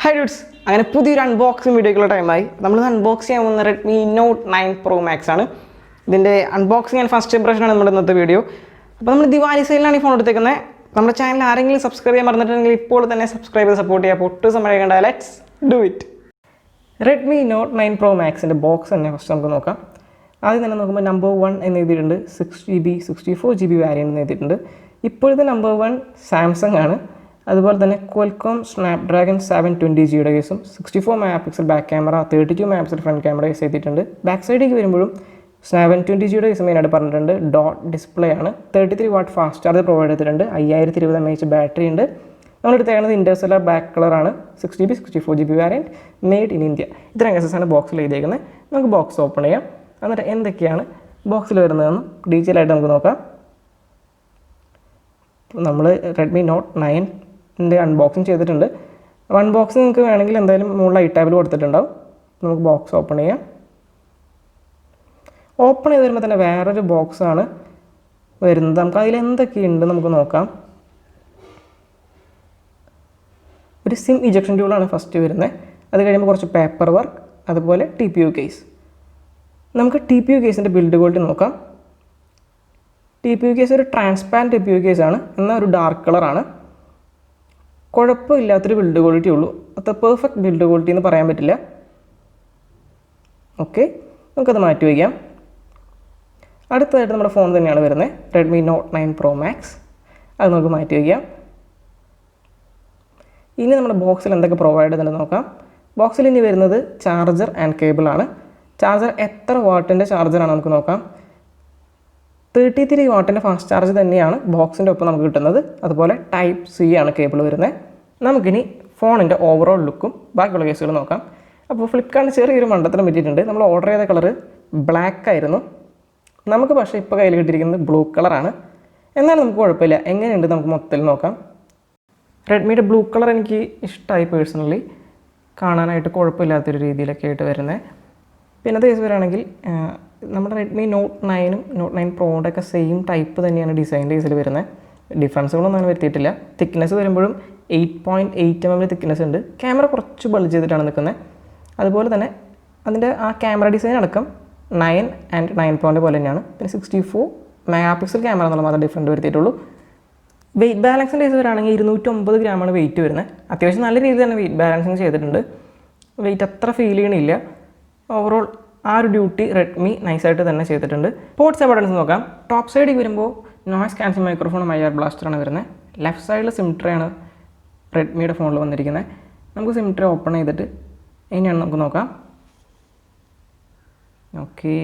Hi dudes, അങ്ങനെ പുതിയൊരു unboxing വീഡിയോക്കുള്ള ടൈമായി. നമ്മൾ അൺബോക്സ് ചെയ്യാൻ പോകുന്ന Redmi Note 9 Pro Max ആണ്. ഇതിൻ്റെ അൺബോക്സിംഗ് ആൻഡ് ഫസ്റ്റ് ഇംപ്രഷനാണ് നമ്മുടെ ഇന്നത്തെ വീഡിയോ. അപ്പോൾ നമ്മൾ ദിവാലി സെയിലാണ് ഈ ഫോൺ എടുത്തേക്കുന്നത്. നമ്മുടെ ചാനൽ ആരെങ്കിലും സബ്സ്ക്രൈബ് ചെയ്യാൻ മറന്നിട്ടുണ്ടെങ്കിൽ ഇപ്പോൾ തന്നെ സബ്സ്ക്രൈബ് ചെയ്ത് സപ്പോർട്ട് ചെയ്യുക. ഒട്ടും സമയം കണ്ട let's do it. Redmi Note 9 Pro Maxൻ്റെ ബോക്സ് തന്നെ ഫസ്റ്റ് നമുക്ക് നോക്കാം. ആദ്യം തന്നെ നോക്കുമ്പോൾ നമ്പർ 1 എന്ന് എഴുതിയിട്ടുണ്ട്. 6GB 64GB വാരിയൻ്റ് എന്ന് എഴുതിയിട്ടുണ്ട്. ഇപ്പോഴത്തെ നമ്പർ 1 സാംസങ് ആണ്. അതുപോലെ തന്നെ ക്വാൽകോം സ്നാപ്ഡ്രാഗൺ 720Gയുടെ കേസും 64 megapixel back camera 32 megapixel front camera use ചെയ്തിട്ടുണ്ട്. ബാക്ക് സൈഡിലേക്ക് വരുമ്പോഴും 720Gയുടെ കേസ് മെയിനായിട്ട് പറഞ്ഞിട്ടുണ്ട്. ഡോട്ട് ഡിസ്പ്ലേ ആണ്. 33 വാട്ട് ഫാസ്റ്റ് ചാർജ് പ്രൊവൈഡ് ചെയ്തിട്ടുണ്ട്. 5020 mAh ബാറ്ററി ഉണ്ട്. നമ്മളെടുത്തേക്കുന്നത് ഇൻറ്റർസെല്ലർ ബ്ലാക്ക് കളറാണ്. 6GB 64GB വാരിയൻറ്റ് made in India. ഇത്രയും കേസസാണ് ബോക്സിൽ എഴുതിയേക്കുന്നത്. നമുക്ക് ബോക്സ് ഓപ്പൺ ചെയ്യാം. എന്നിട്ട് എന്തൊക്കെയാണ് ബോക്സിൽ വരുന്നതെന്ന് ഡീറ്റെയിൽ ആയിട്ട് നമുക്ക് നോക്കാം. നമ്മൾ Redmi Note 9ൻ്റെ അൺബോക്സിങ് ചെയ്തിട്ടുണ്ട്. അൺബോക്സിങ് നിങ്ങൾക്ക് വേണമെങ്കിൽ എന്തായാലും മുകളിൽ ഐ ടാബിൽ കൊടുത്തിട്ടുണ്ടാവും. നമുക്ക് ബോക്സ് ഓപ്പൺ ചെയ്യാം. ഓപ്പൺ ചെയ്ത് വരുമ്പോൾ തന്നെ വേറൊരു ബോക്സാണ് വരുന്നത്. നമുക്ക് അതിൽ എന്തൊക്കെയുണ്ട് നമുക്ക് നോക്കാം. ഒരു സിം ഇജക്ഷൻ ടൂളാണ് ഫസ്റ്റ് വരുന്നത്. അത് കഴിയുമ്പോൾ കുറച്ച് പേപ്പർ വർക്ക്, അതുപോലെ TPU കേസ്. നമുക്ക് TPU കേസിൻ്റെ ബിൽഡ് ക്വാളിറ്റി നോക്കാം. TPU കേസ് ഒരു ട്രാൻസ്പാരൻറ്റ് TPU കേസാണ്, എന്നാൽ ഒരു ഡാർക്ക് കളറാണ്. കുഴപ്പമില്ലാത്തൊരു ബിൽഡ് ക്വാളിറ്റി ഉള്ളൂ. അത്ര പെർഫെക്റ്റ് ബിൽഡ് ക്വാളിറ്റി എന്ന് പറയാൻ പറ്റില്ല. ഓക്കെ, നമുക്കത് മാറ്റി വയ്ക്കാം. അടുത്തതായിട്ട് നമ്മുടെ ഫോൺ തന്നെയാണ് വരുന്നത്, Redmi Note 9 Pro Max. അത് നമുക്ക് മാറ്റി വയ്ക്കാം. ഇനി നമ്മുടെ ബോക്സിൽ എന്തൊക്കെ പ്രൊവൈഡ് ചെയ്തിട്ടുണ്ടെന്ന് നോക്കാം. ബോക്സിൽ ഇനി വരുന്നത് ചാർജർ ആൻഡ് കേബിളാണ്. ചാർജർ എത്ര വാട്ടിൻ്റെ ചാർജറാണ് നമുക്ക് നോക്കാം. 33 വാട്ടിൻ്റെ ഫാസ്റ്റ് ചാർജ് തന്നെയാണ് ബോക്സിൻ്റെ ഒപ്പം നമുക്ക് കിട്ടുന്നത്. അതുപോലെ Type C ആണ് കേബിൾ വരുന്നത്. നമുക്കിനി ഫോണിൻ്റെ ഓവറോൾ ലുക്കും ബാക്കിയുള്ള കേസുകൾ നോക്കാം. അപ്പോൾ ഫ്ലിപ്കാർട്ടിന് ചെറിയൊരു മണ്ടത്തരം പറ്റിയിട്ടുണ്ട്. നമ്മൾ ഓർഡർ ചെയ്ത കളറ് ബ്ലാക്ക് ആയിരുന്നു. നമുക്ക് പക്ഷേ ഇപ്പോൾ കയ്യിൽ കിട്ടിയിരിക്കുന്നത് ബ്ലൂ കളറാണ്. എന്നാലും നമുക്ക് കുഴപ്പമില്ല. എങ്ങനെയുണ്ട് നമുക്ക് മൊത്തത്തിൽ നോക്കാം. റെഡ്മിയുടെ ബ്ലൂ കളർ എനിക്ക് ഇഷ്ടമായി പേഴ്സണലി. കാണാനായിട്ട് കുഴപ്പമില്ലാത്തൊരു രീതിയിലൊക്കെ ആയിട്ട് വരുന്നത്. പിന്നെ അത് കേസ് വരികയാണെങ്കിൽ നമ്മുടെ Redmi Note 9ഉം Note 9 Proയുടെ ഒക്കെ സെയിം ടൈപ്പ് തന്നെയാണ് ഡിസൈൻ്റെ കേസിൽ വരുന്നത്. ഡിഫറൻസുകളൊന്നും അങ്ങനെ വരുത്തിയിട്ടില്ല. തിക്നെസ് വരുമ്പോഴും 8.8 mm തിക്നെസ് ഉണ്ട്. ക്യാമറ കുറച്ച് ബൾജ് ചെയ്തിട്ടാണ് നിൽക്കുന്നത്. അതുപോലെ തന്നെ അതിൻ്റെ ആ ക്യാമറ ഡിസൈൻ അടക്കം 9 and 9 Proൻ്റെ പോലെ തന്നെയാണ്. പിന്നെ 64 മെഗാപിക്സൽ ക്യാമറ എന്നുള്ള മാത്രം ഡിഫറൻറ്റ് വരുത്തിയിട്ടുള്ളൂ. വെയിറ്റ് ബാലൻസിൻ്റെ കേസ് വരികയാണെങ്കിൽ 250 ഗ്രാമാണ് വെയിറ്റ് വരുന്നത്. അത്യാവശ്യം നല്ല രീതിയിൽ തന്നെ വെയിറ്റ് ബാലൻസിങ് ചെയ്തിട്ടുണ്ട്. വെയിറ്റ് അത്ര ഫീൽ ചെയ്യണില്ല. ഓവറോൾ ആ ഒരു ഡ്യൂട്ടി റെഡ്മി നൈസായിട്ട് തന്നെ ചെയ്തിട്ടുണ്ട്. പോർട്സ് എവിഡൻസ് നോക്കാം. ടോപ്പ് സൈഡിൽ വരുമ്പോൾ നോയ്സ് ക്യാൻസൽ മൈക്രോഫോണും IR ബ്ലാസ്റ്ററാണ് വരുന്നത്. ലെഫ്റ്റ് സൈഡിൽ സിം ട്രേ ആണ് റെഡ്മിയുടെ ഫോണിൽ വന്നിരിക്കുന്നത്. നമുക്ക് സിം ട്രേ ഓപ്പൺ ചെയ്തിട്ട് എങ്ങനെയാണ് നമുക്ക് നോക്കാം. ഓക്കെ,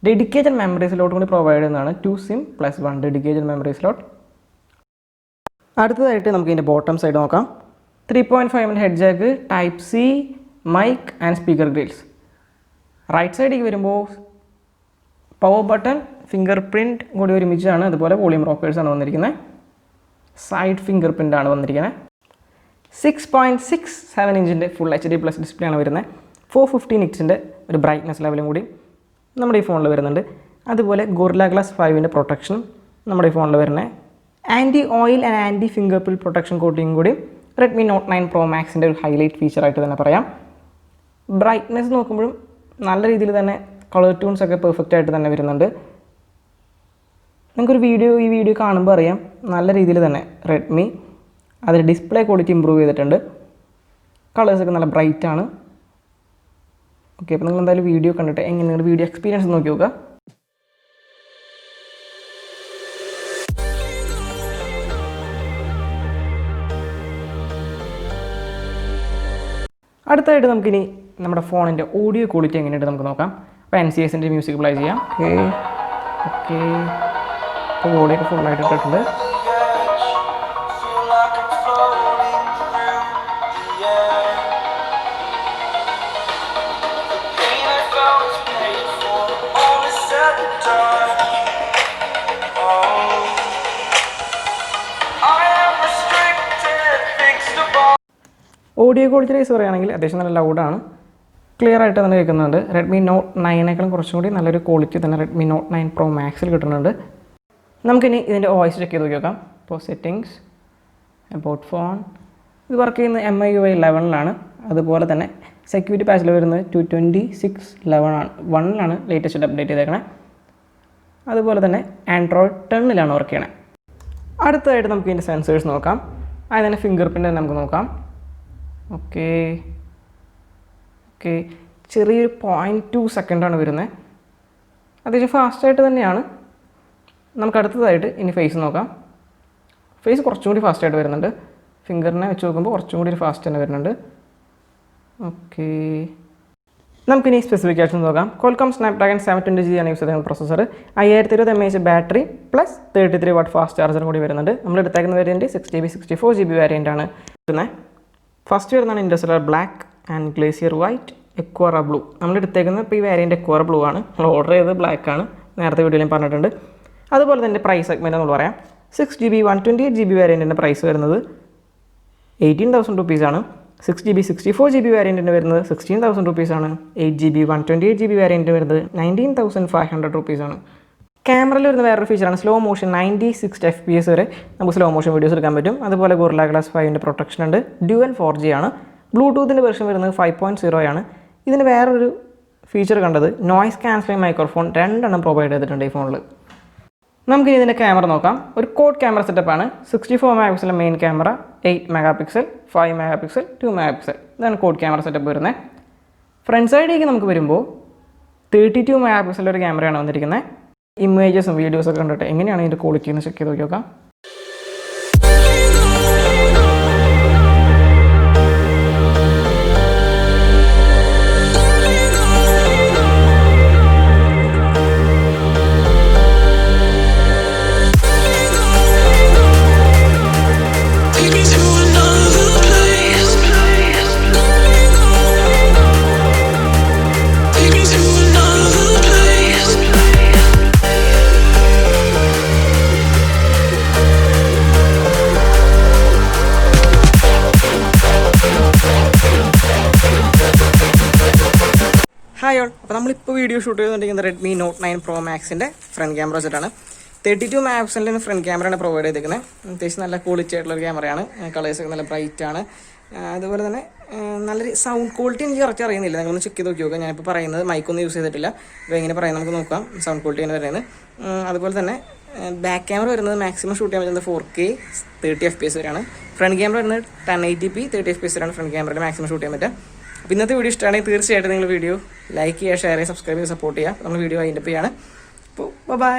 ഡെഡിക്കേറ്റഡ് മെമ്മറി സ്ലോട്ട് കൂടി പ്രൊവൈഡ് ചെയ്യുന്നതാണ്. 2 SIM + 1 ഡെഡിക്കേറ്റഡ് മെമ്മറി സ്ലോട്ട്. അടുത്തതായിട്ട് നമുക്ക് ഇതിൻ്റെ ബോട്ടം സൈഡ് നോക്കാം. 3.5 mm head jack, Type C, mic and speaker grills. Right സൈഡിലേക്ക് വരുമ്പോൾ പവർ ബട്ടൺ, ഫിംഗർ പ്രിൻറ്റ് കൂടി ഒരുമിച്ചാണ്. അതുപോലെ വോളിയം റോക്കേഴ്സാണ് വന്നിരിക്കുന്നത്. സൈഡ് ഫിംഗർ പ്രിൻ്റാണ് വന്നിരിക്കുന്നത്. 6.67 ഇഞ്ചിൻ്റെ ഫുൾ HD+ ഡിസ്പ്ലേ ആണ് വരുന്നത്. 450 നിറ്റ്സിൻ്റെ ഒരു ബ്രൈറ്റ്നസ് ലെവലും കൂടി നമ്മുടെ ഈ ഫോണിൽ വരുന്നുണ്ട്. അതുപോലെ Gorilla Glass 5ൻ്റെ പ്രൊട്ടക്ഷനും നമ്മുടെ ഈ ഫോണിൽ വരുന്നത്. Anti oil and anti fingerprint protection coating കൂടി Redmi Note 9 Pro Maxൻ്റെ ഒരു ഹൈലൈറ്റ് ഫീച്ചറായിട്ട് തന്നെ പറയാം. ബ്രൈറ്റ്നെസ് നോക്കുമ്പോഴും നല്ല രീതിയിൽ തന്നെ കളർ ട്യൂൺസ് ഒക്കെ പെർഫെക്റ്റ് ആയിട്ട് തന്നെ വരുന്നുണ്ട്. നിങ്ങൾക്കൊരു ഈ വീഡിയോ കാണുമ്പോൾ അറിയാം നല്ല രീതിയിൽ തന്നെ റെഡ്മി അതിൽ ഡിസ്പ്ലേ ക്വാളിറ്റി ഇമ്പ്രൂവ് ചെയ്തിട്ടുണ്ട്. കളേഴ്സൊക്കെ നല്ല ബ്രൈറ്റ് ആണ്. ഓക്കെ, അപ്പോൾ നിങ്ങൾ എന്തായാലും വീഡിയോ കണ്ടിട്ട് എങ്ങനെ നിങ്ങളുടെ വീഡിയോ എക്സ്പീരിയൻസ് നോക്കി നോക്കുക. അടുത്തായിട്ട് നമുക്കിനി നമ്മുടെ ഫോണിൻ്റെ ഓഡിയോ ക്വാളിറ്റി എങ്ങനെയുണ്ട് നമുക്ക് നോക്കാം. അപ്പോൾ NCSൻ്റെ മ്യൂസിക് പ്ലേ ചെയ്യാം. ഓക്കെ, അപ്പോൾ ഓഡിയോ ഒക്കെ ഫുള്ളായിട്ട് ഇട്ടിട്ടുണ്ട്. ഓഡിയോ ക്വാളിറ്റി കേസ് പറയുകയാണെങ്കിൽ അത്യാവശ്യം നല്ല ലൗഡാണ്. ക്ലിയർ ആയിട്ട് തന്നെ കേൾക്കുന്നുണ്ട്. Redmi Note 9നേക്കാളും കുറച്ചും കൂടി നല്ലൊരു ക്വാളിറ്റി തന്നെ Redmi Note 9 Pro Maxൽ കിട്ടുന്നുണ്ട്. നമുക്കിനി ഇതിൻ്റെ വോയിസ് ചെക്ക് ചെയ്ത് നോക്കാം. ഇപ്പോൾ സെറ്റിങ്സ്, അബൌട്ട് ഫോൺ, ഇത് വർക്ക് ചെയ്യുന്നത് MIUI 11-ലാണ്. അതുപോലെ തന്നെ സെക്യൂരിറ്റി പാച്ചിൽ വരുന്നത് 226.11 ലേറ്റസ്റ്റ് അപ്ഡേറ്റ് ചെയ്തേക്കണേ. അതുപോലെ തന്നെ Android 10-ലാണ് വർക്ക് ചെയ്യണേ. അടുത്തതായിട്ട് നമുക്ക് ഇതിൻ്റെ സെൻസേഴ്സ് നോക്കാം. അതിന് തന്നെ ഫിംഗർ പ്രിൻ്റ് നമുക്ക് നോക്കാം. ഓക്കെ, ചെറിയൊരു 0.2 സെക്കൻഡാണ് വരുന്നത്. അത്യാവശ്യം ഫാസ്റ്റായിട്ട് തന്നെയാണ്. നമുക്ക് അടുത്തതായിട്ട് ഇനി ഫേസ് നോക്കാം. ഫേസ് കുറച്ചും കൂടി ഫാസ്റ്റായിട്ട് വരുന്നുണ്ട്. ഫിംഗറിനെ വെച്ച് നോക്കുമ്പോൾ കുറച്ചും കൂടി ഫാസ്റ്റ് തന്നെ വരുന്നുണ്ട്. ഓക്കെ, നമുക്കിനി സ്പെസിഫിക്കേഷൻ നോക്കാം. Qualcomm Snapdragon 720G ആണ് യൂസ് ചെയ്യുന്ന processor. 5020 mAh battery plus 33 what fast charger കൂടി വരുന്നുണ്ട്. നമ്മൾ എടുത്തേക്കുന്ന വേരിയൻറ്റ് 6GB 64GB വേരിയൻ്റ് ആണ് വരുന്നത്. ഫസ്റ്റ് വരുന്നതാണ് industrial black and glacier white aurora blue. നമ്മൾ എടുത്തേക്കുന്നത് ഇപ്പോൾ ഈ വേരിയൻറ്റ് എക്വറ ബ്ലൂ ആണ്. നമ്മൾ ഓർഡർ ചെയ്തത് ബ്ലാക്ക് ആണ്, നേരത്തെ വീഡിയോയിലും പറഞ്ഞിട്ടുണ്ട്. അതുപോലെ തന്നെ പ്രൈസ് സെഗ്മെൻറ്റ് നമ്മൾ പറയാം. 6GB 128GB വേരിയൻറ്റിൻ്റെ പ്രൈസ് വരുന്നത് 18,000 റുപ്പീസാണ്. 6GB 64GB വേരിയൻറ്റിന് വരുന്നത് 16,000 റുപ്പീസാണ്. 8GB 128GB വേരിയൻറ്റ് വരുന്നത് 19,500 റുപ്പീസാണ്. ക്യാമറയിൽ വരുന്ന വേറൊരു ഫീച്ചറാണ് സ്ലോ മോഷൻ. 96 FPS വരെ നമുക്ക് സ്ലോ മോഷൻ വീഡിയോസ് എടുക്കാൻ പറ്റും. അതുപോലെ Gorilla Glass 5ൻ്റെ പ്രൊട്ടക്ഷൻ ഉണ്ട്. ഡ്യുവൽ 4G ആണ്. ബ്ലൂടൂത്തിൻ്റെ വെർഷൻ വരുന്നത് 5.0 ആണ്. ഇതിന് വേറൊരു ഫീച്ചർ കണ്ടത് നോയ്സ് ക്യാൻസലിംഗ് മൈക്രോഫോൺ 2 പ്രൊവൈഡ് ചെയ്തിട്ടുണ്ട് ഈ ഫോണിൽ. നമുക്ക് ഇതിൻ്റെ ക്യാമറ നോക്കാം. ഒരു കോഡ് ക്യാമറ സെറ്റപ്പാണ്. 64 MP main camera, 8 MP, 5 MP, 2 MP. ഇതാണ് കോഡ് ക്യാമറ സെറ്റപ്പ് വരുന്നത്. ഫ്രണ്ട് സൈഡിലേക്ക് നമുക്ക് വരുമ്പോൾ 32 MP ഒരു ക്യാമറയാണ് വന്നിരിക്കുന്നത്. ഇമേജസും വീഡിയോസൊക്കെ കണ്ടിട്ട് എങ്ങനെയാണ് ഇതിൻ്റെ ക്വാളിറ്റി എന്ന് ചെക്ക് ചെയ്ത് നോക്കാം. ഹായ് ഓൾ, അപ്പോൾ നമ്മളിപ്പോൾ വീഡിയോ ഷൂട്ട് ചെയ്തുകൊണ്ടിരിക്കുന്നത് Redmi Note 9 Pro Maxൻ്റെ ഫ്രണ്ട് ക്യാമറ സെറ്റാണ്. 32 MP ഫ്രണ്ട് ക്യാമറയാണ് പ്രൊവൈഡ് ചെയ്തിരിക്കുന്നത്. അത്യാവശ്യം നല്ല ക്വാളിറ്റി ആയിട്ടുള്ളൊരു ക്യാമറയാണ്. കളേഴ്സൊക്കെ നല്ല ബ്രൈറ്റ് ആണ്. അതുപോലെ തന്നെ നല്ലൊരു സൗണ്ട് ക്വാളിറ്റി എനിക്ക് കറക്റ്റ് അറിയുന്നില്ല. നിങ്ങളൊന്ന് ചെക്ക് ചെയ്ത് നോക്കി നോക്കാം. ഞാനിപ്പോൾ പറയുന്നത് മൈക്കൊന്നും യൂസ് ചെയ്തിട്ടില്ല. അപ്പോൾ എങ്ങനെ പറയാം നമുക്ക് നോക്കാം സൗണ്ട് ക്വാളിറ്റി എങ്ങനെ പറയുന്നത്. അതുപോലെ തന്നെ ബാക്ക് ക്യാമറ വരുന്നത് മാക്സിമം ഷൂട്ട് ചെയ്യാൻ പറ്റുന്നത് 4K 30 FPS വരെയാണ്. ഫ്രണ്ട് ക്യാമറ വരുന്നത് 1080p 30 FPS വരെയാണ് ഫ്രണ്ട് ക്യാമറയിൽ മാക്സിമം ഷൂട്ട് ചെയ്യാൻ പറ്റുക. അപ്പോൾ ഇന്നത്തെ വീഡിയോ ഇഷ്ടമാണെങ്കിൽ തീർച്ചയായിട്ടും നിങ്ങൾ വീഡിയോ ലൈക്ക് ചെയ്യുക, ഷെയർ ചെയ്യുക, സബ്സ്ക്രൈബ് ചെയ്യുക, സപ്പോർട്ട് ചെയ്യുക. നമ്മൾ വീഡിയോ അതിൻ്റെ ചെയ്യാണ്. അപ്പോൾ ബൈ.